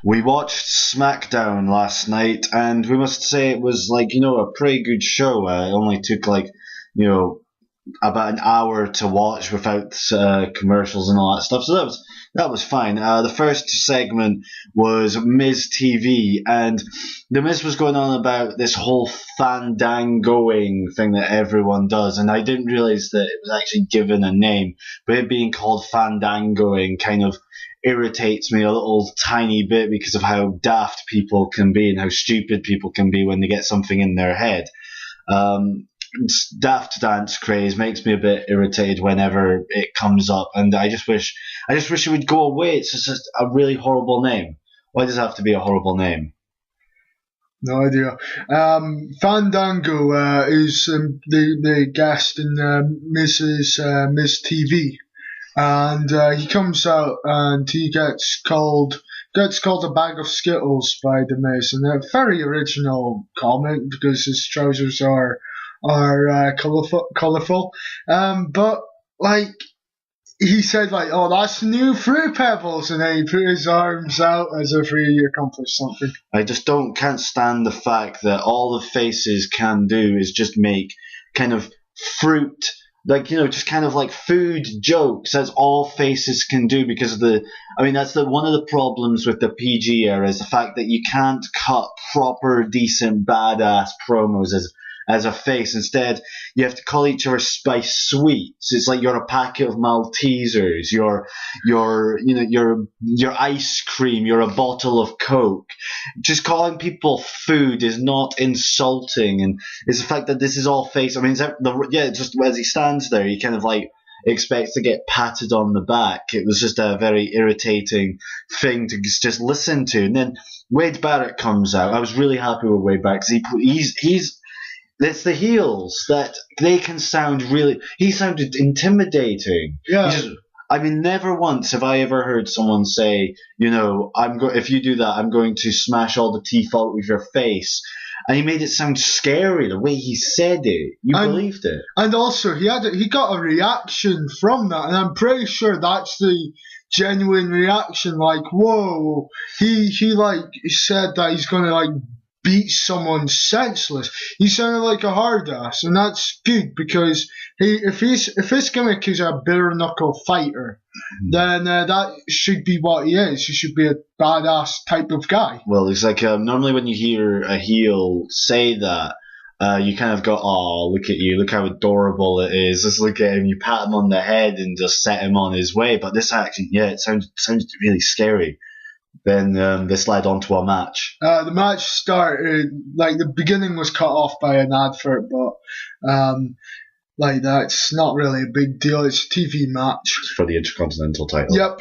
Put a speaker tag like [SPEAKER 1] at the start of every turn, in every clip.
[SPEAKER 1] We watched Smackdown last night, and we must say it was a pretty good show. It only took you know, about an hour to watch without commercials and all that stuff. So that was fine. The first segment was Miz TV, and the Miz was going on about this whole fandangoing thing that everyone does, and I didn't realize that it was actually given a name, but it being called fandangoing kind of irritates me a little tiny bit because of how daft people can be and how stupid people can be when they get something in their head. Daft dance craze makes me a bit irritated whenever it comes up, and I just wish it would go away. It's just a really horrible name. Why does it have to be a horrible name?
[SPEAKER 2] No idea. Fandango is the guest in Miss TV, and he comes out and he gets called a bag of skittles by the Miz, and a very original comment because his trousers are colourful. But he said oh, that's new Fruit Pebbles, and then he put his arms out as if he accomplished something.
[SPEAKER 1] I just can't stand the fact that all the faces can do is just make kind of fruit, just kind of like food jokes. That's all faces can do because of that's one of the problems with the PG era is the fact that you can't cut proper, decent, badass promos as a face. Instead, you have to call each other Spice Sweets. It's like you're a packet of Maltesers, you're ice cream, you're a bottle of Coke. Just calling people food is not insulting, and it's the fact that this is all face. Just as he stands there, he kind of expects to get patted on the back. It was just a very irritating thing to just listen to. And then Wade Barrett comes out. I was really happy with Wade Barrett because it's the heels that they can sound really. He sounded intimidating.
[SPEAKER 2] Yeah.
[SPEAKER 1] Never once have I ever heard someone say, if you do that, I'm going to smash all the teeth out of your face. And he made it sound scary the way he said it. You believed it. And
[SPEAKER 2] also, he got a reaction from that, and I'm pretty sure that's the genuine reaction. Whoa! He said that he's gonna beat someone senseless. He sounded like a hard ass, and that's good because if his gimmick is a bare knuckle fighter, then that should be what he is. He should be a badass type of guy.
[SPEAKER 1] Well, it's normally when you hear a heel say that, you kind of go, "Oh, look at you! Look how adorable it is! Just look at him!" You pat him on the head and just set him on his way. But this actually, it sounds really scary. Then this led on to a match.
[SPEAKER 2] The match started, the beginning was cut off by an advert, but that's not really a big deal. It's a TV match.
[SPEAKER 1] It's for the Intercontinental title.
[SPEAKER 2] Yep.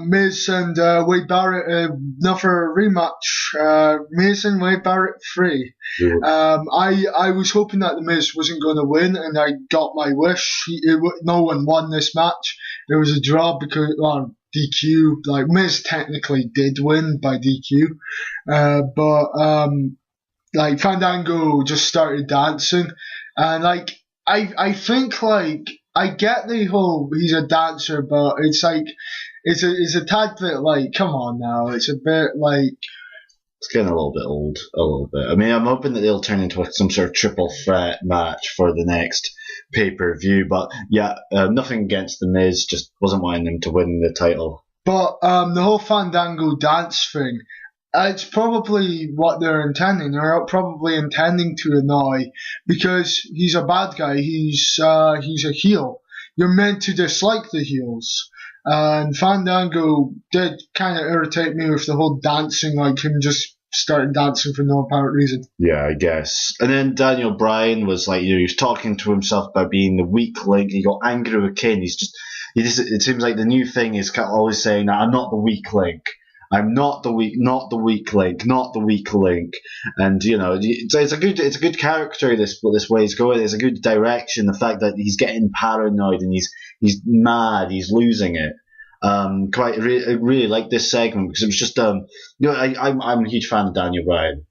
[SPEAKER 2] Miz and Wade Barrett, another rematch. Miz and Wade Barrett 3. I was hoping that the Miz wasn't going to win, and I got my wish. No one won this match. It was a draw because... DQ, Miz technically did win by DQ, but Fandango just started dancing, and I think I get the whole he's a dancer, but it's a tad bit come on now, it's a bit
[SPEAKER 1] it's getting a little bit old, a little bit. I'm hoping that they'll turn into some sort of triple threat match for the next pay-per-view, but nothing against the Miz, just wasn't wanting him to win the title.
[SPEAKER 2] But the whole Fandango dance thing, it's probably what they're intending. They're probably intending to annoy, because he's a bad guy. He's a heel. You're meant to dislike the heels. And Fandango did kind of irritate me with the whole dancing, him just started dancing for no apparent reason.
[SPEAKER 1] Yeah, I guess. And then Daniel Bryan was he was talking to himself about being the weak link. He got angry with Kane. It seems like the new thing is always saying that I'm not the weak link. I'm not the weak link, not the weak link. And it's a good character. This way he's going. It's a good direction. The fact that he's getting paranoid and he's mad, he's losing it. Really like this segment because it was just I'm a huge fan of Daniel Bryan.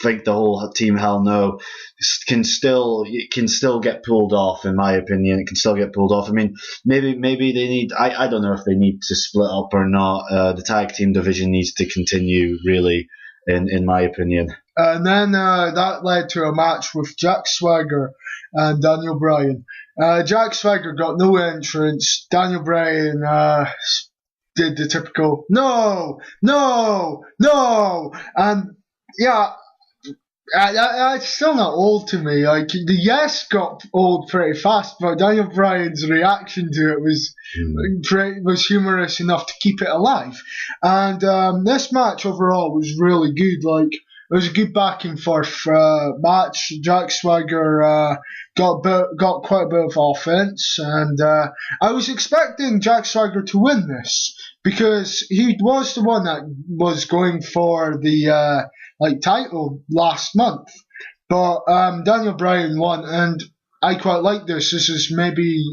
[SPEAKER 1] think the whole Team Hell No it can still get pulled off. In my opinion, it can still get pulled off. I mean, maybe they need. I don't know if they need to split up or not. The tag team division needs to continue, really, in my opinion.
[SPEAKER 2] And then that led to a match with Jack Swagger and Daniel Bryan. Jack Swagger got no entrance. Daniel Bryan did the typical no, and yeah, it's still not old to me. Like, the yes got old pretty fast, but Daniel Bryan's reaction to it was humorous enough to keep it alive. And this match overall was really good. Like, it was a good back and forth match. Jack Swagger got quite a bit of offense, and I was expecting Jack Swagger to win this because he was the one that was going for the title last month. But Daniel Bryan won, and I quite like this. This is maybe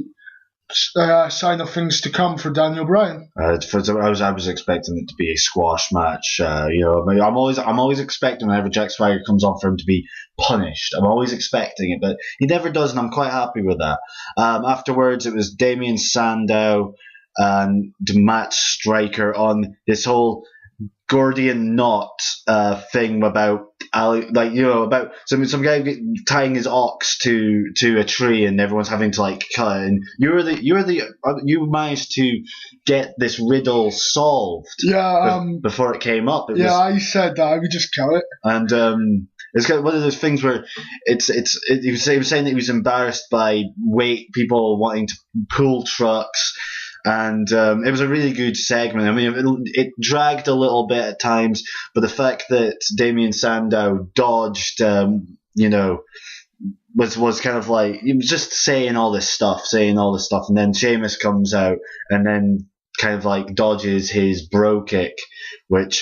[SPEAKER 2] a sign of things to come for Daniel Bryan.
[SPEAKER 1] I was expecting it to be a squash match. I'm always expecting whenever Jack Swagger comes on for him to be punished. I'm always expecting it, but he never does, and I'm quite happy with that. Afterwards, it was Damien Sandow and Matt Striker on this whole Gordian knot thing about about some guy tying his ox to a tree and everyone's having to cut it. And you managed to get this riddle solved. Before it came up.
[SPEAKER 2] I said that I would just kill it.
[SPEAKER 1] And it's got one of those things where he was saying that he was embarrassed by people wanting to pull trucks. And it was a really good segment. I mean, it dragged a little bit at times, but the fact that Damien Sandow dodged, was kind of like, he was just saying all this stuff, and then Sheamus comes out and then kind of dodges his bro kick, which,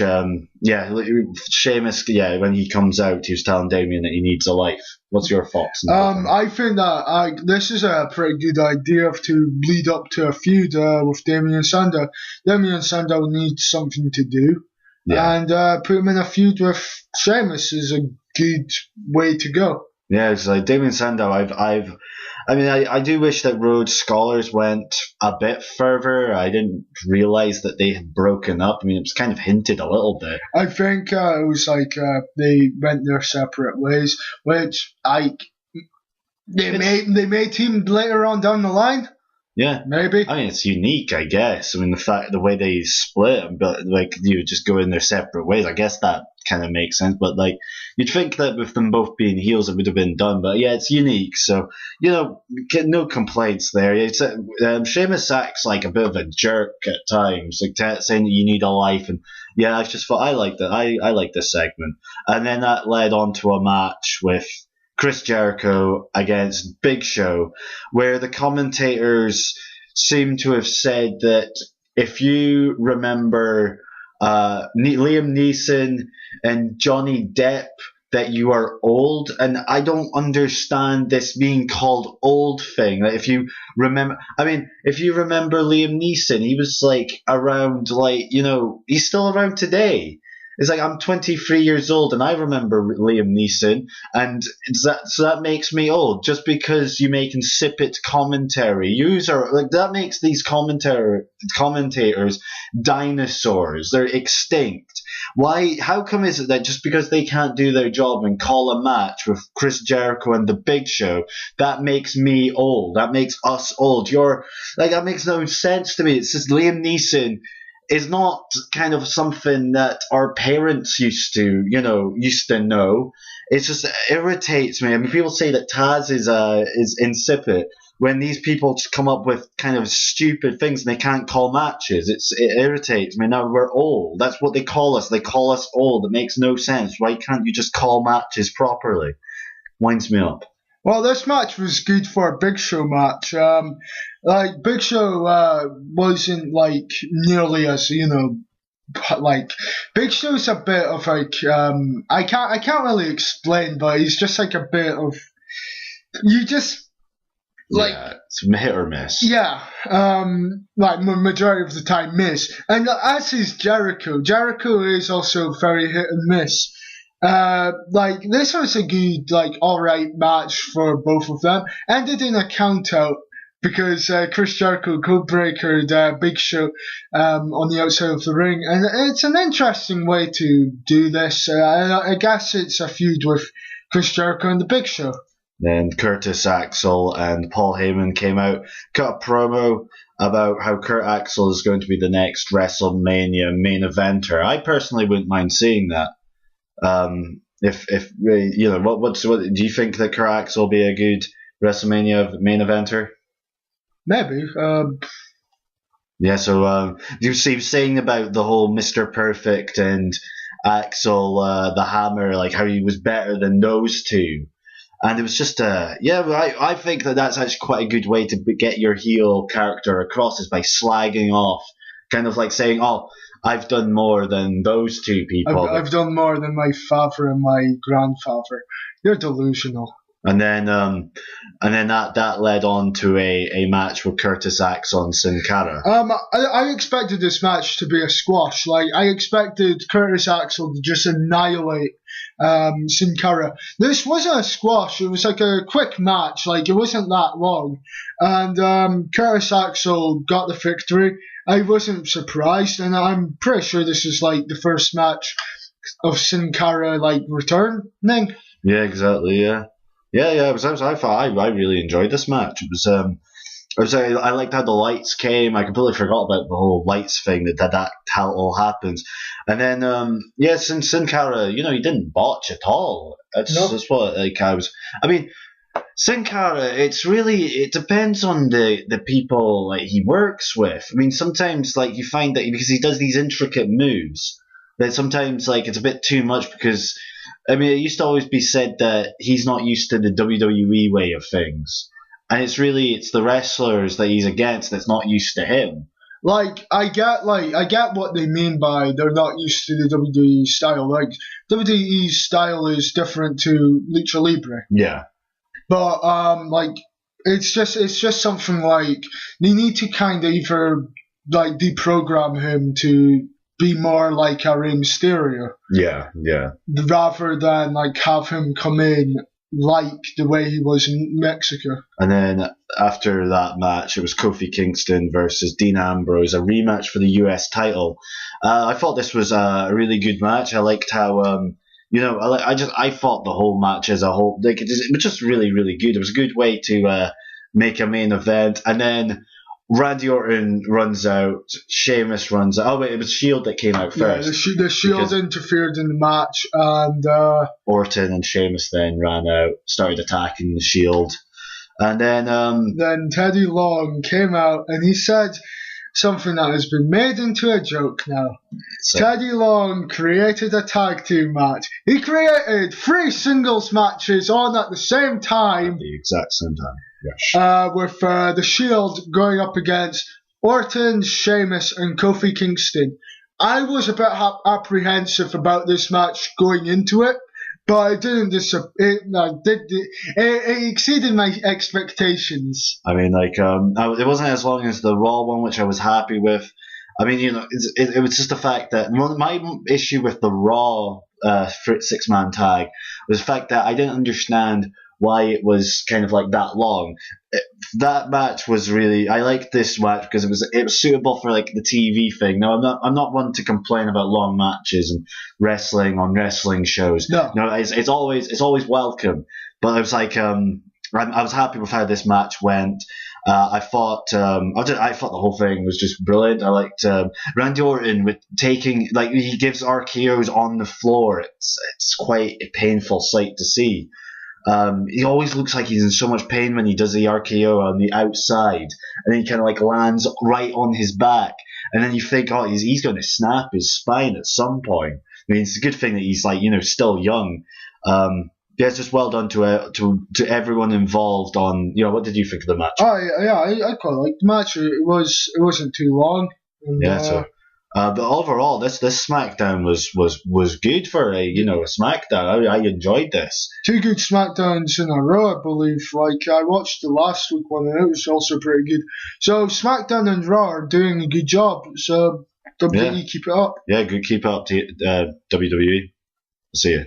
[SPEAKER 1] Sheamus, when he comes out, he was telling Damien that he needs a life. What's your thoughts?
[SPEAKER 2] I think that this is a pretty good idea to lead up to a feud with Damien Sandow. Damien Sandow needs something to do, and put him in a feud with Sheamus is a good way to go.
[SPEAKER 1] Yeah, it's like Damien Sandow. I do wish that Rhodes Scholars went a bit further. I didn't realize that they had broken up. I mean, it was kind of hinted a little bit.
[SPEAKER 2] I think it was they went their separate ways, which they may team later on down the line.
[SPEAKER 1] Yeah,
[SPEAKER 2] maybe.
[SPEAKER 1] I mean, it's unique, I guess. I mean, the way they split, but you just go in their separate ways. I guess that kind of makes sense. But you'd think that with them both being heels, it would have been done. But yeah, it's unique. So no complaints there. It's Sheamus acts like a bit of a jerk at times, saying that you need a life. And yeah, I just thought I liked it. I like this segment. And then that led on to a match with Chris Jericho against Big Show, where the commentators seem to have said that if you remember Liam Neeson and Johnny Depp, that you are old. And I don't understand this being called old thing. If you remember Liam Neeson, he was around, he's still around today. It's I'm 23 years old and I remember Liam Neeson, and so that makes me old just because you make insipid commentary. That makes these commentators dinosaurs. They're extinct. Why? How come is it that just because they can't do their job and call a match with Chris Jericho and the Big Show, that makes me old? That makes us old. That makes no sense to me. It's just Liam Neeson is not kind of something that our parents used to know. It just irritates me. I mean, people say that Taz is insipid when these people come up with kind of stupid things and they can't call matches. It irritates me. Now we're old. That's what they call us. They call us old. It makes no sense. Why can't you just call matches properly? Winds me up.
[SPEAKER 2] Well, this match was good for a Big Show match. Big Show wasn't nearly as Big Show's a bit of I can't really explain, but he's just a bit of it's
[SPEAKER 1] hit or miss.
[SPEAKER 2] Yeah, majority of the time miss, and as is Jericho. Jericho is also very hit and miss. Like this was a good, like, alright match for both of them. Ended in a count out because Chris Jericho code-breakered Big Show on the outside of the ring, and it's an interesting way to do this. I guess it's a feud with Chris Jericho and the Big Show.
[SPEAKER 1] Then Curtis Axel and Paul Heyman came out, cut a promo about how Kurt Axel is going to be the next WrestleMania main eventer. I personally wouldn't mind seeing that. If you know, what do you think that Kurt Axel will be a good WrestleMania main eventer?
[SPEAKER 2] Maybe.
[SPEAKER 1] Yeah. So you see, saying about the whole Mr. Perfect and Axel, the Hammer, like how he was better than those two. And it was just I think that's actually quite a good way to get your heel character across, is by slagging off, kind of like saying, "Oh, I've done more than those two people.
[SPEAKER 2] I've done more than my father and my grandfather." You're delusional.
[SPEAKER 1] And then that led on to a match with Curtis Axel and Sin Cara.
[SPEAKER 2] I expected this match to be a squash. Like, I expected Curtis Axel to just annihilate Sin Cara. This wasn't a squash. It was like a quick match. Like, it wasn't that long. And Curtis Axel got the victory. I wasn't surprised, and I'm pretty sure this is like the first match of Sin Cara like returning.
[SPEAKER 1] Yeah, exactly. Yeah. It was. I really enjoyed this match. I liked how the lights came. I completely forgot about the whole lights thing, that how it all happens. And then Sin Cara, he didn't botch at all. That's what I was. I mean, Sin Cara, it depends on the people like he works with. I mean, sometimes like you find that because he does these intricate moves, that sometimes like it's a bit too much, because I mean, it used to always be said that he's not used to the WWE way of things. And it's the wrestlers that he's against that's not used to him.
[SPEAKER 2] I get what they mean by they're not used to the WWE style. Like, WWE's style is different to Lucha Libre.
[SPEAKER 1] Yeah.
[SPEAKER 2] But it's just something like they need to kind of either like deprogram him to be more like a Rey Mysterio.
[SPEAKER 1] Yeah.
[SPEAKER 2] Rather than like have him come in like the way he was in Mexico.
[SPEAKER 1] And then after that match, it was Kofi Kingston versus Dean Ambrose, a rematch for the US title. I thought this was a really good match. I liked how I thought the whole match as a whole, like, it was just really, really good. It was a good way to make a main event. And then Randy Orton runs out, Sheamus runs out. Oh wait, it was Shield that came out first.
[SPEAKER 2] Yeah, the Shield interfered in the match, and
[SPEAKER 1] Orton and Sheamus then ran out, started attacking the Shield, and
[SPEAKER 2] then Teddy Long came out and he said something that has been made into a joke now. Teddy Long created a tag team match. He created 3 singles matches on at the same time.
[SPEAKER 1] At the exact same time. Yes.
[SPEAKER 2] With the Shield going up against Orton, Sheamus, and Kofi Kingston. I was a bit apprehensive about this match going into it, but it didn't it exceeded my expectations.
[SPEAKER 1] I mean, it wasn't as long as the Raw one, which I was happy with. I mean, it was just the fact that my issue with the Raw 6-man tag was the fact that I didn't understand why it was kind of like that long. That match was really, I liked this match because it was suitable for like the TV thing. No, I'm not one to complain about long matches and wrestling on wrestling shows.
[SPEAKER 2] No,
[SPEAKER 1] it's always welcome. But I was like, I was happy with how this match went. I thought the whole thing was just brilliant. I liked Randy Orton with taking, like, he gives RKO's on the floor. It's quite a painful sight to see. He always looks like he's in so much pain when he does the RKO on the outside, and then he kind of like lands right on his back, and then you think, oh, he's going to snap his spine at some point. I mean, it's a good thing that he's like, still young. It's just well done to everyone involved. On, what did you think of the match?
[SPEAKER 2] I quite liked the match. It wasn't too long. And,
[SPEAKER 1] but overall, this SmackDown was good for a SmackDown. I enjoyed this.
[SPEAKER 2] 2 good SmackDowns in a row, I believe. Like, I watched the last week one, and it was also pretty good. So SmackDown and Raw are doing a good job. So WWE, keep it up.
[SPEAKER 1] Yeah, good. Keep it up to WWE. See you.